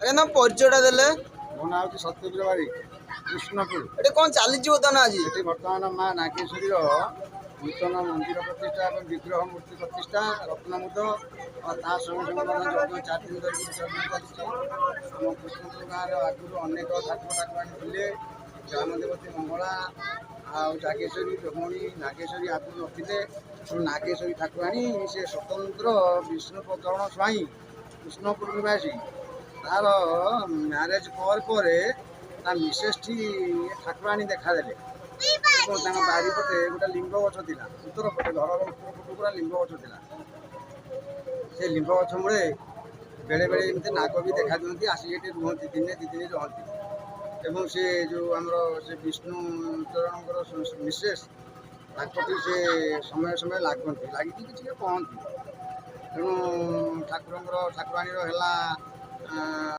ଆଜ୍ଞା ପରିଚୟଟା ଦେଲେ। ମୋ ନାଁ ହେଉଛି ସତ୍ୟବୀର ବାରିକ, କୃଷ୍ଣପୁର। ଏଠି କ'ଣ ଚାଲିଛି ବର୍ତ୍ତମାନ ଆଜି? ଏଠି ବର୍ତ୍ତମାନ ମା ନାଗେଶ୍ୱରୀର ନୂତନ ମନ୍ଦିର ପ୍ରତିଷ୍ଠା ଏବଂ ବିଗ୍ରହ ମୂର୍ତ୍ତି ପ୍ରତିଷ୍ଠା, ରତ୍ନମୁଦ ତା ସଙ୍ଗେ ସଙ୍ଗେ ମଧ୍ୟ ଯଜ୍ଞ 4 ଦିନ ଧରିକି ଯଜ୍ଞ ଚାଲିଛି। ଆମ କୃଷ୍ଣପୁର ଗାଁର ଆଗରୁ ଅନେକ ଠାକୁର ଠାକୁରାଣୀ ଥିଲେ। ଗ୍ରାମ ଦେବତୀ ମଙ୍ଗଳା ଆଉ ଜାଗେଶ୍ୱରୀ, ବ୍ରହ୍ମଣୀ, ନାଗେଶ୍ୱରୀ ଆଗରୁ ନଥିଲେ। ନାଗେଶ୍ୱରୀ ଠାକୁରାଣୀ ସେ ସ୍ୱତନ୍ତ୍ର ବିଷ୍ଣୁ ପ୍ରଚଳନ ସ୍ୱାଇଁ କୃଷ୍ଣପୁର ନିବାସୀ। ତାର ମ୍ୟାରେଜ ପରେ ତା ମିସେସ୍ଟି ଠାକୁରାଣୀ ଦେଖାଦେଲେ ଏବଂ ତାଙ୍କ ବାରିପଟେ ଗୋଟେ ଲିମ୍ବ ଗଛ ଥିଲା। ଉତ୍ତର ପଟେ ଘରର ଉତ୍ତର ପଟୁ ପୁରା ଲିମ୍ବ ଗଛ ଥିଲା। ସେ ଲିମ୍ବ ଗଛ ମୂଳେ ବେଳେବେଳେ ଏମିତି ନାଗ ବି ଦେଖା ଦିଅନ୍ତି, ଆସିକି ଏଠି ରୁହନ୍ତି, ଦିନେ 2 ଦିନ ରହନ୍ତି। ଏବଂ ସେ ଯେଉଁ ଆମର ସେ ବିଷ୍ଣୁ ଚରଣଙ୍କର ମିସେସ୍ ତାଙ୍କଠି ସେ ସମୟ ସମୟ ଲାଗନ୍ତି, ଲାଗିକି କିଛି କହନ୍ତି। ତେଣୁ ଠାକୁରାଣୀର ହେଲା